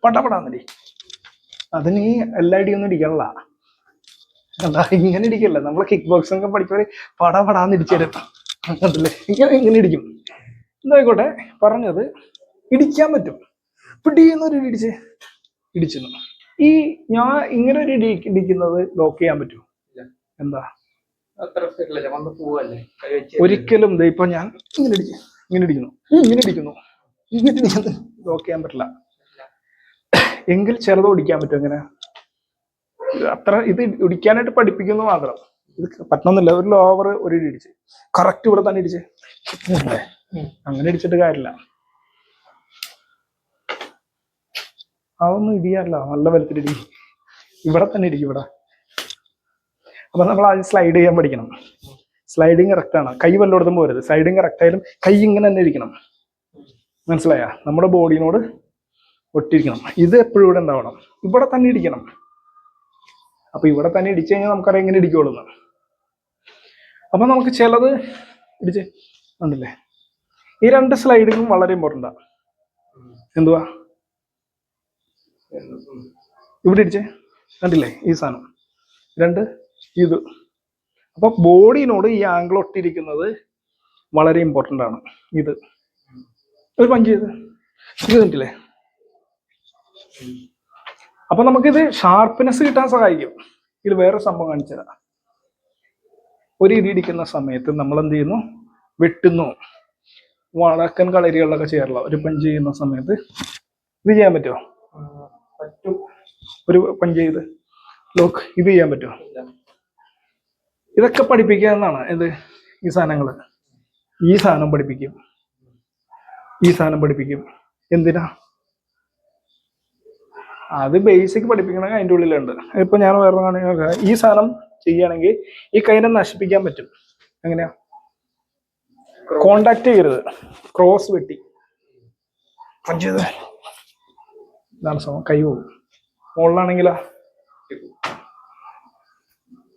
പടപടാന്നടി അതിന് ഈ എല്ലാ ഇടിയൊന്നും ഇടിക്കണല്ല. എന്താ ഇങ്ങനെ ഇടിക്കല്ല, നമ്മളെ കിക്ക് ബോക്സിംഗ് ഒക്കെ പഠിച്ചവര് പടപടാന്ന് ഇടിച്ചു അതല്ലേ ഇങ്ങനെ ഇടിക്കും. എന്തായിക്കോട്ടെ, പറഞ്ഞത് ഇടിക്കാൻ പറ്റും. പിടിയെന്നൊരു ഇടിച്ച് ഇടിച്ചിരുന്നു. ഈ ഞാൻ ഇങ്ങനെ ഒരു ഇടിക്കുന്നത് ലോക്ക് ചെയ്യാൻ പറ്റും? എന്താ ഒരിക്കലും ഇപ്പൊ ഞാൻ ഇങ്ങനെ ഇടിക്കുന്നു ലോക്ക് ചെയ്യാൻ പറ്റില്ല. എങ്കിൽ ചെറുതോ ഇടിക്കാൻ പറ്റും. എങ്ങനെ? അത്ര ഇത് ഇടിക്കാനായിട്ട് പഠിപ്പിക്കുന്നു മാത്രം. ഇത് പറ്റണമെന്നില്ല. ഒരു ലോവർ ഒരു ഇടിച്ച് കറക്റ്റ് ഇവിടെ തന്നെ ഇടിച്ച് അങ്ങനെ ഇടിച്ചിട്ട് കാര്യമില്ല. അതൊന്നും ഇടിയാറില്ല. നല്ല വലുത്തിലിടി ഇവിടെ തന്നെ ഇടിക്കും. ഇവിടെ അപ്പൊ നമ്മൾ ആദ്യം സ്ലൈഡ് ചെയ്യാൻ പഠിക്കണം. സ്ലൈഡിങ് കറക്റ്റ് ആണ്. കൈ വല്ലോടത്തും പോരുത്. സ്ലൈഡിങ് കറക്റ്റ് ആയാലും കൈ ഇങ്ങനെ തന്നെ ഇരിക്കണം. മനസ്സിലായ? നമ്മുടെ ബോഡിനോട് ഒട്ടിരിക്കണം. ഇത് എപ്പോഴും ഇവിടെ ഉണ്ടാവണം. ഇവിടെ തന്നെ ഇടിക്കണം. അപ്പൊ ഇവിടെ തന്നെ ഇടിച്ചു കഴിഞ്ഞാൽ നമുക്കറിയാം എങ്ങനെ ഇടിക്കുള്ളൂ. അപ്പൊ നമുക്ക് ചിലത് ഇടിച്ച് ഉണ്ടല്ലേ. ഈ രണ്ട് സ്ലൈഡിങ്ങും വളരെ ഇമ്പോർട്ടൻ്റാ. എന്തുവാ ഇവിടെ ഇടിച്ചേ കണ്ടില്ലേ ഈ സാധനം രണ്ട് ഇത്. അപ്പൊ ബോഡിനോട് ഈ ആംഗിൾ ഒട്ടിരിക്കുന്നത് വളരെ ഇമ്പോർട്ടൻ്റ് ആണ്. ഇത് ഒരു പഞ്ച് ചെയ്ത് ഇത് കണ്ടില്ലേ. അപ്പൊ നമുക്കിത് ഷാർപ്പ്നെസ് കിട്ടാൻ സഹായിക്കും. ഇത് വേറെ സംഭവം കാണിച്ചതാ. ഒരു ഇടി ഇടിക്കുന്ന സമയത്ത് നമ്മൾ എന്ത് ചെയ്യുന്നു? വെട്ടുന്നു. വടക്കൻ കളരികളിലൊക്കെ ചെയ്യാറില്ല. ഒരു പഞ്ച് ചെയ്യുന്ന സമയത്ത് ഇത് ചെയ്യാൻ പറ്റുമോ? പറ്റും. ഒരു പഞ്ച് ചെയ്ത് ലോക്ക് ഇത് ചെയ്യാൻ പറ്റുമോ? ഇതൊക്കെ പഠിപ്പിക്കാവുന്നതാണ്. ഇത് ഈ സാധനങ്ങള് ഈ സാധനം പഠിപ്പിക്കും. ഈ സാധനം പഠിപ്പിക്കും. എന്തിനാ? അത് ബേസിക് പഠിപ്പിക്കണമെങ്കിൽ അതിൻ്റെ ഉള്ളിലുണ്ട്. ഇപ്പൊ ഞാൻ വേറെ കാണിക്കുക. ഈ സാധനം ചെയ്യുകയാണെങ്കിൽ ഈ കൈനെ നശിപ്പിക്കാൻ പറ്റും. എങ്ങനെയാ? കോണ്ടാക്ട് ചെയ്യരുത്. ക്രോസ് വെട്ടി പഞ്ച് ചെയ്ത് ഇതാണ് സംഭവം. കൈ പോകും. മുകളിലാണെങ്കിലാ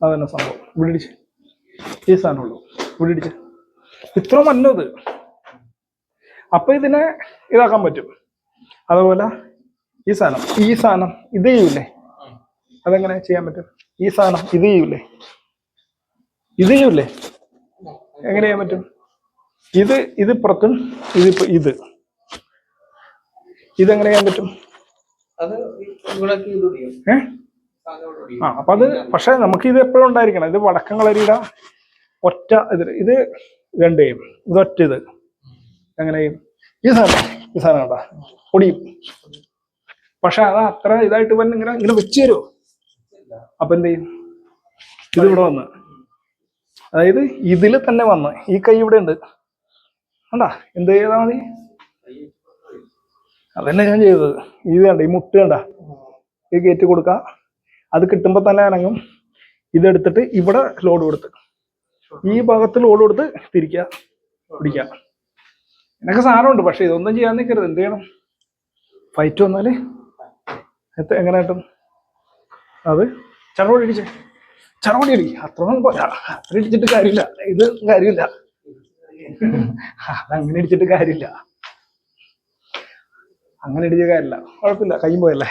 അതന്നെ സംഭവം. ഇവിടെ ഇടിച്ച് ഈ സാധനം ഉള്ളൂ. ഇവിടെ ഇടിച്ച് ഇത്ര മന്നത്. അപ്പൊ ഇതിനെ ഇതാക്കാൻ പറ്റും. അതുപോലെ ഈ സാധനം ഇത് ചെയ്യൂലേ? അതെങ്ങനെ ചെയ്യാൻ പറ്റും? ഈ സാധനം ഇത് ചെയ്യൂലേ? എങ്ങനെ ചെയ്യാൻ പറ്റും? ഇത് പുറത്തും ഇതിപ്പോ ഇതെങ്ങനെ ചെയ്യാൻ പറ്റും? അപ്പൊ അത് പക്ഷെ നമുക്ക് ഇത് എപ്പോഴും ഉണ്ടായിരിക്കണം. ഇത് വടക്കൻ കളരിയുടെ ഒറ്റ ഇത് രണ്ടേയും ഇതൊറ്റ ഇത് എങ്ങനെയും ഈ സാധനം കേട്ടാ പൊടിയും. പക്ഷെ അത് അത്ര ഇതായിട്ട് വന്ന് ഇങ്ങനെ വെച്ച് തരുമോ? അപ്പൊ എന്ത് ചെയ്യും? ഇത് ഇവിടെ വന്ന് അതായത് ഇതില് തന്നെ വന്ന് ഈ കൈ ഇവിടെ ഉണ്ട് കണ്ടാ. എന്ത് ചെയ്താ മതി? അതന്നെ ഞാൻ ചെയ്തത്. ഇത് കണ്ട ഈ മുട്ട് കണ്ട ഈ കയറ്റി കൊടുക്ക. അത് കിട്ടുമ്പോ തന്നെ അനങ്ങും. ഇതെടുത്തിട്ട് ഇവിടെ ലോഡ് കൊടുത്ത് ഈ ഭാഗത്ത് ലോഡ് കൊടുത്ത് തിരിക്കുക പിടിക്കുക. എന്നൊക്കെ സാധനമുണ്ട്. പക്ഷെ ഇതൊന്നും ചെയ്യാൻ നിൽക്കരുത്. എന്ത് ചെയ്യണം? ഫൈറ്റ് വന്നാല് എങ്ങനെ കിട്ടും? അത് ചടപടി അടി അത്രയൊന്നും പോരാ. അത്ര ഇടിച്ചിട്ട് കാര്യമില്ല. ഇത് കാര്യമില്ല. അതങ്ങനെ ഇടിച്ചിട്ട് കാര്യമില്ല. അങ്ങനെ ഇടിച്ച കാര്യമില്ല. കുഴപ്പമില്ല. കൈയും പോയല്ലേ.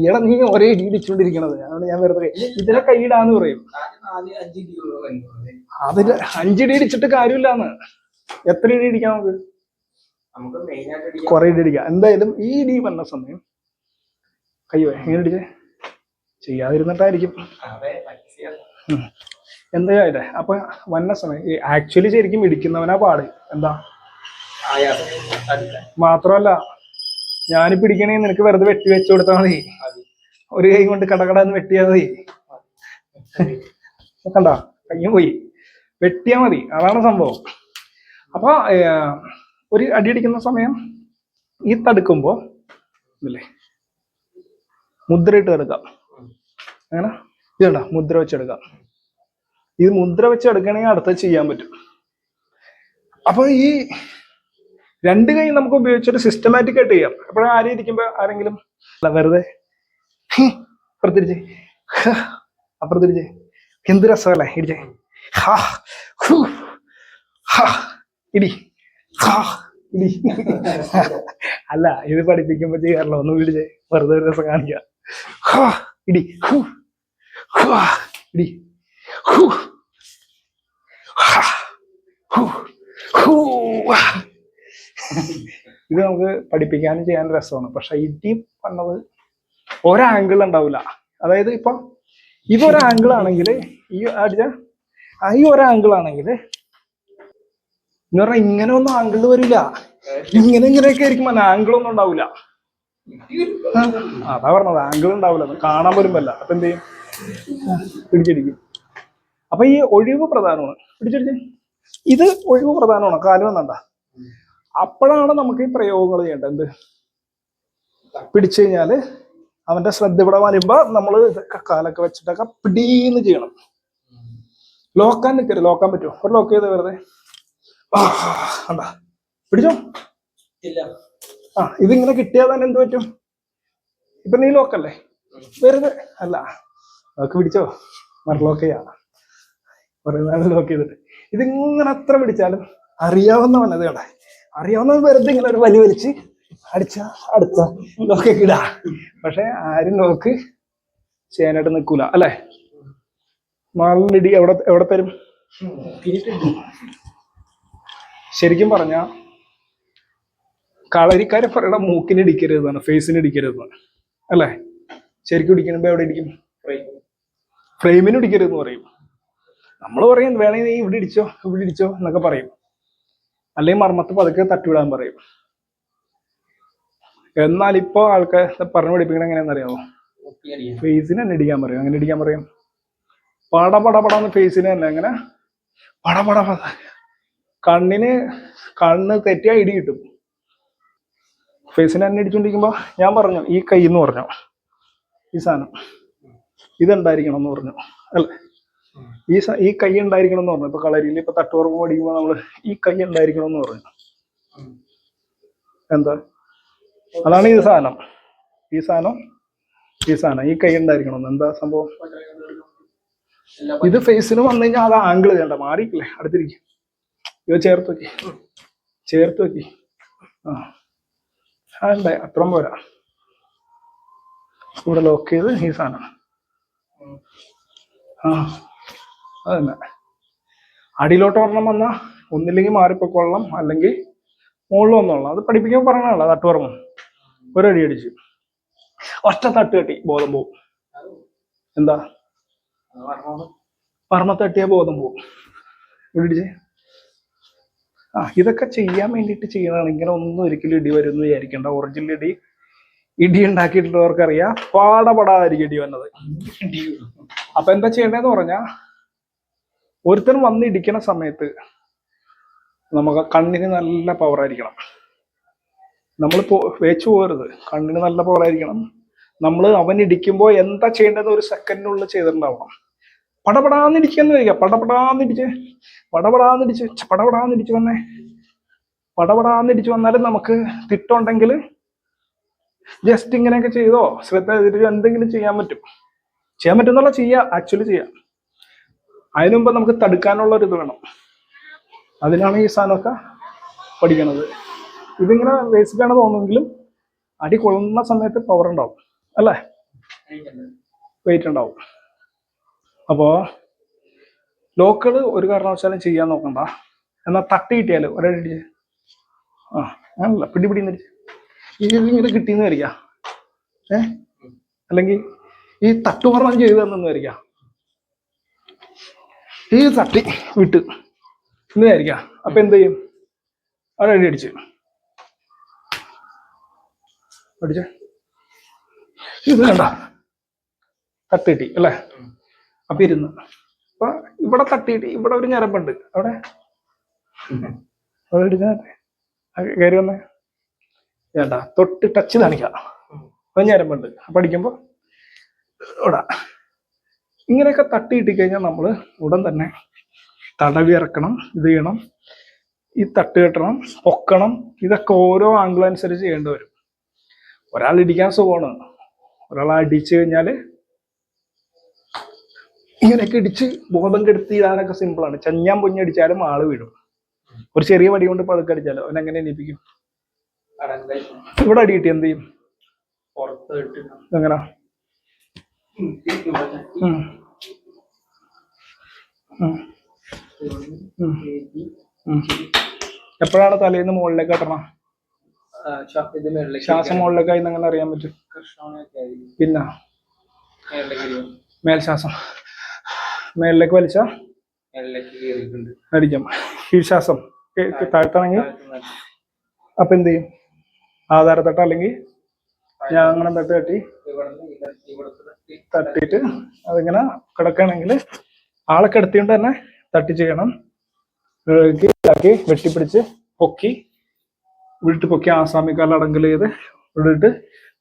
ഈടെ നീ ഒരേ ഇടി ഇടിച്ചുകൊണ്ടിരിക്കണത്. അതുകൊണ്ട് ഞാൻ വെറുതെ ഇതിനെ കൈയിടാന്ന് പറയും. അതില് 5 ഇടി ഇടിച്ചിട്ട് കാര്യമില്ലാന്ന്. എത്ര ഇടി ഇടിക്കാം നമുക്ക്? കുറെ ഇടി ഇടിക്കാം. എന്തായാലും ഈ ഇടി വന്ന സമയം കയ്യോ എങ്ങനെ ഇടിച്ചേ ചെയ്യാതിരുന്നിട്ടായിരിക്കും. എന്തായാലേ അപ്പൊ വന്ന സമയം ആക്ച്വലി ശരിക്കും ഇടിക്കുന്നവനാ പാട്. എന്താ മാത്രമല്ല ഞാനിപ്പോ ഇടിക്കണേ നിനക്ക് വെറുതെ വെട്ടി വെച്ചു കൊടുത്താൽ മതി. ഒരു കൈ കൊണ്ട് കടകടന്ന് വെട്ടിയാൽ മതി. കണ്ട കയ്യും പോയി. വെട്ടിയാ മതി. അതാണ് സംഭവം. അപ്പൊ ഒരു അടിയടിക്കുന്ന സമയം ഈ തടുക്കുമ്പോ ഇല്ലേ മുദ്രയിട്ട് എടുക്കാം. അങ്ങനെ ഇതണ്ട മുദ്ര വെച്ചെടുക്കാം. ഇത് മുദ്ര വെച്ചെടുക്കണമെങ്കിൽ അടുത്തത് ചെയ്യാൻ പറ്റും. അപ്പൊ ഈ രണ്ട് കൈ നമുക്ക് ഉപയോഗിച്ചിട്ട് സിസ്റ്റമാറ്റിക് ആയിട്ട് ചെയ്യാം. എപ്പോഴും ആരെയും ഇരിക്കുമ്പോ ആരെങ്കിലും വെറുതെ പ്രത്യേകിച്ച് അപ്പുറത്ത് ഇടിച്ചേ. എന്ത് രസമല്ലേ ഇടിച്ചേ. ഹാ ഹൂ ഹാ ഇടി ഹാ ഇടി. അല്ല ഇത് പഠിപ്പിക്കുമ്പോ ചെയ്യാറില്ല, ഒന്ന് ഇടിച്ചേ, വെറുതെ ഒരു രസം കാണിക്കുക. ഹാ ഇടി ഹൂ ഹാ ഇടി ഹൂ ഹാ ഹൂ ഹൂ. ഇത് നമുക്ക് പഠിപ്പിക്കാനും ചെയ്യാനും രസമാണ്. പക്ഷെ ഇടി പറഞ്ഞത് ഒരാംഗിൾ ഉണ്ടാവില്ല. അതായത് ഇപ്പൊ ഇതൊരു ആംഗിൾ ആണെങ്കിൽ ഈ അടിച്ച ഈ ഒരാംഗിൾ ആണെങ്കിൽ എന്ന് പറഞ്ഞാൽ ഇങ്ങനെ ഒന്നും ആംഗിൾ വരില്ല. ഇങ്ങനെയൊക്കെ ആയിരിക്കും, ആംഗിൾ ഒന്നും ഉണ്ടാവില്ല. അതാ പറഞ്ഞത്, ആംഗിൾ ഉണ്ടാവില്ല, കാണാൻ പോലും പറ്റില്ല. അപ്പൊ എന്ത് ചെയ്യും? പിടിച്ചിടിക്കും. അപ്പൊ ഈ ഒഴിവ് പ്രധാനമാണ്. പിടിച്ചിടിച്ച് ഇത് ഒഴിവ് പ്രധാനമാണ്. കാല് വന്നണ്ട. അപ്പോഴാണ് നമുക്ക് ഈ പ്രയോഗങ്ങൾ ചെയ്യേണ്ടത്. എന്ത് പിടിച്ചു കഴിഞ്ഞാല് അവന്റെ ശ്രദ്ധ ഇവിടെ വരുമ്പോ നമ്മള് ഇതൊക്കെ കാലൊക്കെ വെച്ചിട്ടൊക്കെ പിടീന്ന് ചെയ്യണം. ലോക്കാൻ നിൽക്കരുത്. ലോക്കാൻ പറ്റുമോ? ഒരു ലോക്ക് ചെയ്ത് വെറുതെ എന്താ പിടിച്ചോ. ഇതിങ്ങനെ കിട്ടിയാൽ തന്നെ എന്ത് പറ്റും? ഇപ്പൊ നീ ലോക്കല്ലേ, വെറുതെ അല്ല ലോക്ക് പിടിച്ചോ, മറുലോക്ക് ചെയ്യാം. കുറെ നാൾ ലോക്ക് ചെയ്തിട്ട് ഇതിങ്ങനെ അത്ര പിടിച്ചാലും അറിയാവുന്നവൻ അത് കേട്ടെ, അറിയാവുന്നവൻ വെറുതെ ഇങ്ങനെ ഒരു വലി വലിച്ച് അടിച്ച അടുത്ത ലോക്കൊക്കെ ഇടാ. പക്ഷെ ആരും ലോക്ക് ചെയ്യാനായിട്ട് നിൽക്കൂല അല്ലെ. മാളിനിടി എവിടെ തരും? ശരിക്കും പറഞ്ഞ കളരിക്കാരെ പറയണ മൂക്കിന് ഇടിക്കരുതെന്നാണ്, ഫേസിന് ഇടിക്കരുതെന്നാണ് അല്ലെ. ശരിക്കും ഇടിക്കുമ്പോ എവിടെ ഇടിക്കും? ഫ്രെയിമിന് ഇടിക്കരുതെന്ന് പറയും. നമ്മൾ പറയും വേണമെങ്കിൽ നീ ഇവിടെ ഇടിച്ചോ ഇവിടെ ഇടിച്ചോ എന്നൊക്കെ പറയും. അല്ലെങ്കിൽ മർമ്മത്ത് പതുക്കെ തട്ടിവിടാൻ പറയും. എന്നാൽ ഇപ്പൊ ആൾക്കാർ പറഞ്ഞു പഠിപ്പിക്കണ എങ്ങനെയാണെന്നറിയാമോ? ഫേസിന് തന്നെ ഇടിക്കാൻ പറയും. അങ്ങനെ ഇടിക്കാൻ പറയും. പടപടപടാന്ന് ഫേസിന് തന്നെ. അങ്ങനെ പടപട. കണ്ണ് തെറ്റിയാ ഇടി കിട്ടും. ഫേസിന് തന്നെ ഇടിച്ചോണ്ടിരിക്കുമ്പോ ഞാൻ പറഞ്ഞു ഈ കൈ എന്ന് പറഞ്ഞു, ഈ സാധനം ഇതുണ്ടായിരിക്കണം എന്ന് പറഞ്ഞു അല്ലെ. ഈ കൈ ഉണ്ടായിരിക്കണം എന്ന് പറഞ്ഞു. ഇപ്പൊ കളരിയിൽ ഇപ്പൊ തട്ടുറപ്പ് പഠിക്കുമ്പോ നമ്മള് ഈ കൈ ഉണ്ടായിരിക്കണം എന്ന് പറഞ്ഞു. എന്താ? അതാണ് ഈ സാധനം. ഈ സാധനം ഈ കൈ ഉണ്ടായിരിക്കണം. എന്താ സംഭവം? ഇത് ഫേസിന് വന്നു കഴിഞ്ഞാൽ അത് ആംഗിൾ ചെയ്യണ്ട, മാറിയിട്ടില്ലേ, അടുത്തിരിക്കും. ഇത് ചേർത്ത് വെക്കി. ഉണ്ടായി അത്രയും പോരാ. ഇവിടെ ലോക്ക് ചെയ്ത് ഈ സാധനം അതന്നെ. അടിയിലോട്ട് ഒരെണ്ണം വന്നാൽ ഒന്നില്ലെങ്കിൽ മാറിപ്പൊക്കൊള്ളണം, അല്ലെങ്കിൽ മുകളിൽ വന്നോളണം. അത് പഠിപ്പിക്കാൻ പറയണല്ലോ. തട്ടുപറമ്പ് ഒരടി അടിച്ചു ഒറ്റ തട്ട് കെട്ടി ബോധം പോവും. എന്താ? പറമ്പത്ത് തട്ടിയാ ബോധം പോവും. ഇടിച്ച് ഇതൊക്കെ ചെയ്യാൻ വേണ്ടിയിട്ട് ചെയ്യുന്നതാണ്. ഇങ്ങനെ ഒന്നും ഒരിക്കലും ഇടി വരുമെന്ന് വിചാരിക്കേണ്ട. ഒറിജിനൽ ഇടി ഉണ്ടാക്കിയിട്ടുള്ളവർക്കറിയാം പാടപെടാതിരിക്കും ഇടി വന്നത്. അപ്പൊ എന്താ ചെയ്യേണ്ടതെന്ന് പറഞ്ഞാ, ഒരുത്തൻ വന്ന് ഇടിക്കണ സമയത്ത് നമുക്ക് കണ്ണിന് നല്ല പവർ ആയിരിക്കണം. നമ്മൾ വേച്ചു പോകരുത്. കണ്ണിന് നല്ല പവർ ആയിരിക്കണം. നമ്മൾ അവൻ ഇടിക്കുമ്പോ എന്താ ചെയ്യേണ്ടത് ഒരു സെക്കൻഡിനുള്ളിൽ ചെയ്തിട്ടുണ്ടാവണം. പടപടാന്നിടിക്കാന്ന് വരിക. പടപടാന്നിടിച്ച് വന്നാലും നമുക്ക് തിട്ടുണ്ടെങ്കിൽ ജസ്റ്റ് ഇങ്ങനെയൊക്കെ ചെയ്തോ ശ്രദ്ധ ചെയ്തിട്ട് എന്തെങ്കിലും ചെയ്യാൻ പറ്റുന്നുള്ള ആക്ച്വലി ചെയ്യാം. അതിനു മുമ്പ് നമുക്ക് തടുക്കാനുള്ള ഒരു ഇത് വേണം. അതിനാണ് ഈ സാധനമൊക്കെ പഠിക്കണത്. ഇതിങ്ങനെ ബേസിക്കാണ് തോന്നുമെങ്കിലും അടി കൊള്ളുന്ന സമയത്ത് പവർ ഉണ്ടാവും അല്ലേ, വെയിറ്റ് ഉണ്ടാവും. അപ്പോ ലോക്കുകൾ ഒരു കാരണവശാലും ചെയ്യാൻ നോക്കണ്ട. എന്നാൽ തട്ടി കിട്ടിയാലും ഒരടി അങ്ങനല്ല പിടിപിടിന്നിടിച്ച് ഇങ്ങനെ കിട്ടിയെന്ന് വരിക. അല്ലെങ്കിൽ ഈ തട്ടുപറഞ്ഞ് ചെയ്തു തന്നെന്ന് വരിക. ഈ തട്ടി വിട്ട് ഇന്ന് വിചാരിക്ക. അപ്പൊ എന്ത് ചെയ്യും? ഒരടി അടിച്ച് ഇത് കണ്ട തട്ടിട്ടി അല്ലേ. അപ്പൊ ഇരുന്ന് അപ്പൊ ഇവിടെ തട്ടിയിട്ട് ഇവിടെ ഒരു ഞരമ്പുണ്ട്. അവിടെ കയറി വന്നേ വേണ്ട, തൊട്ട് ടച്ച് കാണിക്കാം. അപ്പൊ ഞരമ്പുണ്ട്. അപ്പൊ അടിക്കുമ്പോ ഇവിടെ ഇങ്ങനെയൊക്കെ തട്ടിയിട്ട് കഴിഞ്ഞാൽ നമ്മള് ഉടൻ തന്നെ തടവി ഇറക്കണം. ഇത് ചെയ്യണം, ഈ തട്ട് കെട്ടണം, പൊക്കണം. ഇതൊക്കെ ഓരോ ആംഗിൾ അനുസരിച്ച് ചെയ്യേണ്ടി വരും. ഒരാൾ ഇടിക്കാൻ സുഖമാണ്. ഒരാൾ അടിച്ചു കഴിഞ്ഞാല് ഇങ്ങനെയൊക്കെ ഇടിച്ച് ബോധം കെടുത്തി ഇടാനൊക്കെ സിമ്പിളാണ്. ചഞ്ഞാൻ പൊഞ്ഞടിച്ചാലും ആള് വീഴും. ഒരു ചെറിയ വടി കൊണ്ട് പതുക്കെ അടിച്ചാലോ അവൻ എങ്ങനെ എണീപ്പിക്കും? ഇവിടെ അടി കിട്ടി എന്ത് ചെയ്യും? എങ്ങനാ? എപ്പോഴാണ് തലേന്ന് മുകളിലേക്ക് കെട്ടണം? ശ്വാസം മുകളിലേക്കായി എങ്ങനെ അറിയാൻ പറ്റും? പിന്നെ മേൽശ്വാസം മേളിലേക്ക് വലിച്ച അടിക്കാം. കീഴ്ശ്വാസം താഴ്ത്താണെങ്കിൽ അപ്പൊ എന്ത് ചെയ്യും? ആധാരത്തട്ട അല്ലെങ്കിൽ ഞാങ്ങനെ തട്ടി തട്ടിയിട്ട് അതിങ്ങനെ കിടക്കുകയാണെങ്കിൽ ആളെ കിടത്തിയോണ്ട് തന്നെ തട്ടി ചെയ്യണം. വെട്ടിപ്പിടിച്ച് പൊക്കി വിട്ട് പൊക്കി ആസാമിക്കാല അടങ്കൽ ചെയ്ത് വിട്ടിട്ട്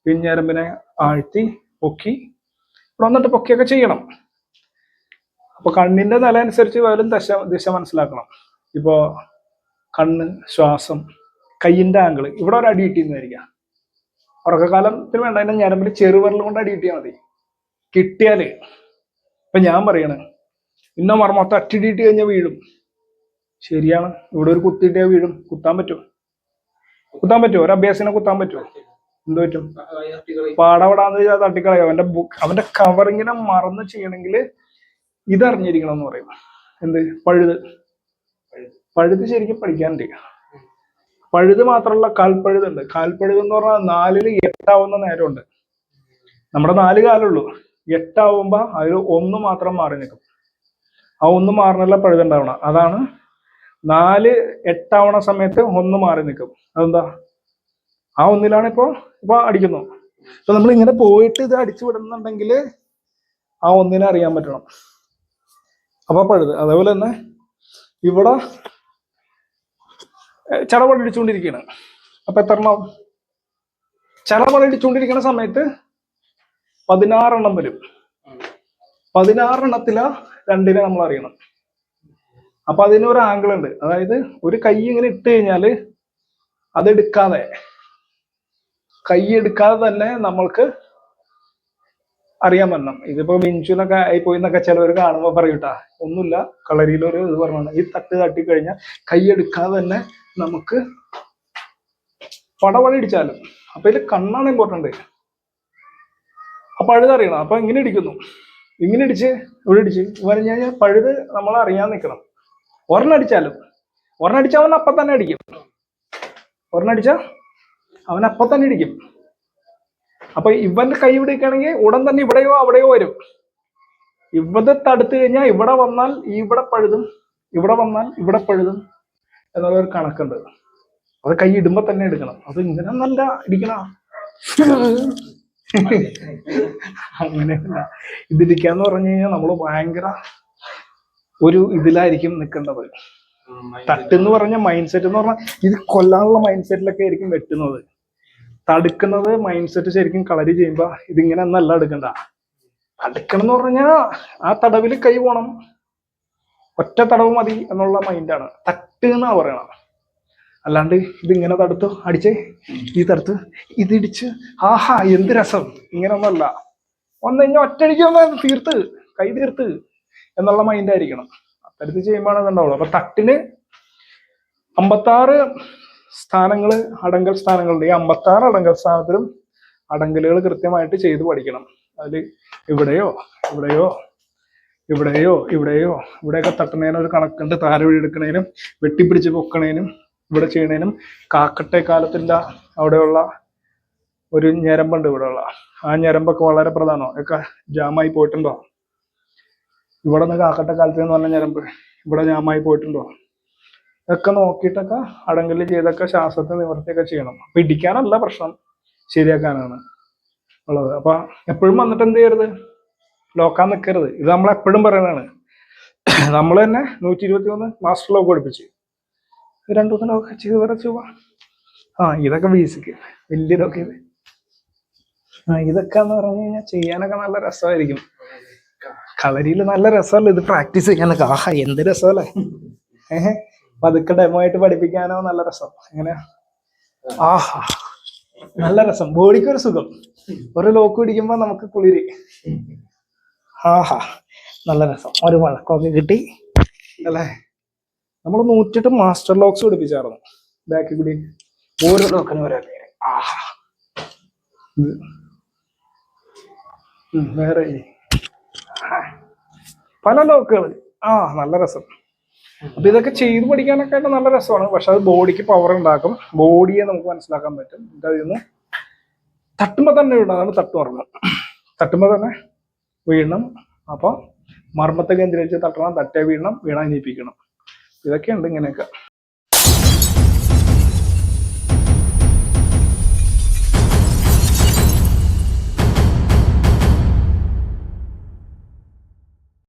പിഞ്ഞരമ്പിനെ ആഴ്ത്തി പൊക്കി വന്നിട്ട് പൊക്കിയൊക്കെ ചെയ്യണം. അപ്പൊ കണ്ണിന്റെ നില അനുസരിച്ച് പോലും ദിശ മനസ്സിലാക്കണം. ഇപ്പോ കണ്ണ്, ശ്വാസം, കയ്യിന്റെ ആംഗിള്. ഇവിടെ ഒരു അടി കിട്ടിയെന്നായിരിക്കാം. ഉറക്കക്കാലത്തിന് വേണ്ട, അതിന്റെ ഞരമ്പിൽ ചെറുവിരൽ കൊണ്ട് അടി കിട്ടിയാൽ മതി. കിട്ടിയാല് ഇപ്പൊ ഞാൻ പറയണ ഇന്ന മർമ്മത്ത് അറ്റിടിയിട്ട് കഴിഞ്ഞാൽ വീഴും. ശരിയാണ്. ഇവിടെ ഒരു കുത്തിയിട്ടേ വീഴും. കുത്താൻ പറ്റുമോ? കുത്താൻ പറ്റുമോ? ഒരു അഭ്യാസിനെ കുത്താൻ പറ്റുമോ? എന്ത് പറ്റും? പാടപടാന്ന് തട്ടിക്കളയോ. അവന്റെ കവറിങ്ങിനെ മറന്ന് ചെയ്യണമെങ്കിൽ ഇതറിഞ്ഞിരിക്കണം എന്ന് പറയും. എന്ത്? പഴുത് ശരിക്കും പഠിക്കാനുണ്ട്. പഴുത് മാത്രമല്ല, കാൽപ്പഴുതുണ്ട്. കാൽപ്പഴുത് എന്ന് പറഞ്ഞാൽ 4-ൽ 8 നേരമുണ്ട്. നമ്മുടെ 4 കാലുള്ളൂ. 8 അതിൽ 1 മാത്രം മാറി നിൽക്കും. ആ 1 മാറിനല്ല പഴുതുണ്ടാവണം. അതാണ് 4 8 സമയത്ത് 1 മാറി നിൽക്കും. അതെന്താ? ആ 1-ലാണ് ഇപ്പൊ അടിക്കുന്നു. അപ്പൊ നമ്മൾ ഇങ്ങനെ പോയിട്ട് ഇത് അടിച്ചു വിടുന്നുണ്ടെങ്കിൽ ആ 1-നെ അറിയാൻ പറ്റണം. അപ്പൊ പഴുത്. അതേപോലെ തന്നെ ഇവിടെ ചടപടിച്ചുകൊണ്ടിരിക്കുകയാണ്. അപ്പൊ എത്ര എണ്ണം? ചടപടിച്ചുകൊണ്ടിരിക്കുന്ന സമയത്ത് 16 വരും. 16 2-നെ നമ്മൾ അറിയണം. അപ്പൊ അതിനൊരു ആംഗിൾ ഉണ്ട്. അതായത് ഒരു കൈ ഇങ്ങനെ ഇട്ട് കഴിഞ്ഞാല് അതെടുക്കാതെ, കൈ എടുക്കാതെ തന്നെ നമ്മൾക്ക് അറിയാൻ പറ്റണം. ഇതിപ്പോ മിഞ്ചുനൊക്കെ ആയിപ്പോയി എന്നൊക്കെ ചിലവർ കാണുമ്പോ പറയൂട്ടാ. ഒന്നുമില്ല, കളരിയിലൊരു ഇത് പറഞ്ഞാണ്, ഈ തട്ട് തട്ടിക്കഴിഞ്ഞാൽ കൈ എടുക്കാതെ തന്നെ നമുക്ക് പടവഴി ഇടിച്ചാലും. അപ്പൊ ഇതിൽ കണ്ണാണ് ഇമ്പോർട്ടന്റ്. അപ്പൊ പഴുതറിയണം. അപ്പൊ ഇങ്ങനെ ഇടിക്കുന്നു, ഇങ്ങനെ ഇടിച്ച് ഇവിടെ ഇടിച്ച് പറഞ്ഞു കഴിഞ്ഞാൽ പഴുത് നമ്മൾ അറിയാൻ നിൽക്കണം. ഒരെണ്ണടിച്ചാലും അവൻ അപ്പം തന്നെ അടിക്കും. അവൻ അപ്പം തന്നെ ഇടിക്കും. അപ്പൊ ഇവന്റെ കൈ ഇവിടേക്കാണെങ്കിൽ ഉടൻ തന്നെ ഇവിടെയോ അവിടെയോ വരും. ഇവിടെ തടുത്തു കഴിഞ്ഞാൽ ഇവിടെ വന്നാൽ ഇവിടെ പഴുതും, ഇവിടെ വന്നാൽ ഇവിടെ പഴുതും എന്നുള്ളൊരു കണക്കുണ്ട്. അത് കൈ ഇടുമ്പോ തന്നെ എടുക്കണം. അത് ഇങ്ങനെ നല്ല ഇടിക്കണ അങ്ങനെയല്ല. ഇതിരിക്കാന്ന് പറഞ്ഞു കഴിഞ്ഞാൽ നമ്മള് ഭയങ്കര ഒരു ഇതിലായിരിക്കും നിൽക്കേണ്ടത്. തട്ടെന്ന് പറഞ്ഞ മൈൻഡ് സെറ്റ് എന്ന് പറഞ്ഞാൽ ഇത് കൊല്ലാനുള്ള മൈൻഡ് സെറ്റിലൊക്കെ ആയിരിക്കും വെട്ടുന്നത്. തടുക്കുന്നത് മൈൻഡ് സെറ്റ് ശരിക്കും കളരി ചെയ്യുമ്പോ ഇതിങ്ങനെ ഒന്നല്ല എടുക്കണ്ട. തടുക്കണം എന്ന് പറഞ്ഞാൽ ആ തടവിൽ കൈ പോണം, ഒറ്റ തടവ് മതി എന്നുള്ള മൈൻഡാണ് തട്ട് എന്നാ പറയണം. അല്ലാണ്ട് ഇതിങ്ങനെ തടുത്തു അടിച്ച് ഈ തടുത്ത് ഇതിടിച്ച് ആഹാ എന്ത് രസം ഇങ്ങനെ ഒന്നല്ല. ഒന്ന് കഴിഞ്ഞാൽ ഒറ്റയടിക്ക് തീർത്ത് കൈ തീർത്ത് എന്നുള്ള മൈൻഡ് ആയിരിക്കണം. അത്തരത്തിൽ ചെയ്യുമ്പോഴാണ് അതുണ്ടാവുള്ളൂ. അപ്പൊ തട്ടിന് 56 സ്ഥാനങ്ങള് അടങ്കൽ സ്ഥാനങ്ങളുണ്ട്. ഈ 56 അടങ്കൽ സ്ഥാനത്തിലും അടങ്കലുകൾ കൃത്യമായിട്ട് ചെയ്ത് പഠിക്കണം. അതിൽ ഇവിടെയോ ഇവിടെയോ ഇവിടെയോ ഇവിടെയോ ഇവിടെയൊക്കെ തട്ടുന്നതിനും ഒരു കണക്കുണ്ട്. താരവഴി എടുക്കണേനും വെട്ടിപ്പിടിച്ച് പൊക്കണേനും ഇവിടെ ചെയ്യണേനും. കാക്കട്ടെ കാലത്തിൻ്റെ അവിടെയുള്ള ഒരു ഞരമ്പുണ്ട് ഇവിടെയുള്ള. ആ ഞരമ്പൊക്കെ വളരെ പ്രധാനമാണ്. ഒക്കെ ജാമായി പോയിട്ടുണ്ടോ? ഇവിടെ നിന്ന് കാക്കട്ടെ കാലത്ത് എന്ന് പറഞ്ഞ ഞരമ്പ് ഇവിടെ ജാമായി പോയിട്ടുണ്ടോ? ഇതൊക്കെ നോക്കിയിട്ടൊക്കെ അടങ്കല് ചെയ്തൊക്കെ ശ്വാസത്തെ നിവർത്തിയൊക്കെ ചെയ്യണം. അപ്പൊ ഇടിക്കാനല്ല പ്രശ്നം, ശരിയാക്കാനാണ് ഉള്ളത്. അപ്പൊ എപ്പോഴും വന്നിട്ട് എന്ത് ചെയ്യരുത്? ലോക്കാൻ നിൽക്കരുത്. ഇത് നമ്മളെപ്പോഴും പറയുന്നതാണ്. നമ്മൾ തന്നെ 121 മാസ്റ്റർ ലോക്ക് പഠിപ്പിച്ച് 2 ദിവസം ലോക്ക് ചെയ്ത് വരച്ചു. ഇതൊക്കെ ബേസിക് വലിയതൊക്കെ ഇത്. ഇതൊക്കെ എന്ന് പറഞ്ഞു കഴിഞ്ഞാൽ ചെയ്യാനൊക്കെ നല്ല രസമായിരിക്കും. കളരിയിൽ നല്ല രസമല്ലേ ഇത് പ്രാക്ടീസ് ചെയ്യാനൊക്കെ. ആഹാ എന്ത് രസമല്ലേ. പതുക്കെ ഡെമോ ആയിട്ട് പഠിപ്പിക്കാനോ നല്ല രസം. എങ്ങനെ? ആഹാ നല്ല രസം. ബോഡിക്കൊരു സുഖം. ഒരു ലോക്ക് പിടിക്കുമ്പോ നമുക്ക് കുളിര്. ആഹാ നല്ല രസം, ഒരു വഴക്കമൊക്കെ കിട്ടി അല്ലേ. നമ്മൾ 108 മാസ്റ്റർ ലോക്സ് പിടിപ്പിച്ചായിരുന്നു ബാക്കിൽ കൂടി, ഓരോ ലോക്കിനും ഒരേ പേര്. വേറെ പല ലോക്കുകൾ. നല്ല രസം. അപ്പൊ ഇതൊക്കെ ചെയ്ത് പഠിക്കാനൊക്കെ ആയിട്ട് നല്ല രസമാണ്. പക്ഷെ അത് ബോഡിക്ക് പവർ ഉണ്ടാക്കും, ബോഡിയെ നമുക്ക് മനസ്സിലാക്കാൻ പറ്റും. അതിൽ നിന്ന് തട്ടുമ്പോ തന്നെ വീഴണം, അതാണ് തട്ട് മർമ്മം. തട്ടുമ്പോ തന്നെ വീഴണം. അപ്പൊ മർമ്മത്തെ കേന്ദ്രീകരിച്ച് തട്ടണം, തട്ടേ വീഴണം, വീണ അനിയിപ്പിക്കണം. ഇതൊക്കെയുണ്ട് ഇങ്ങനെയൊക്കെ.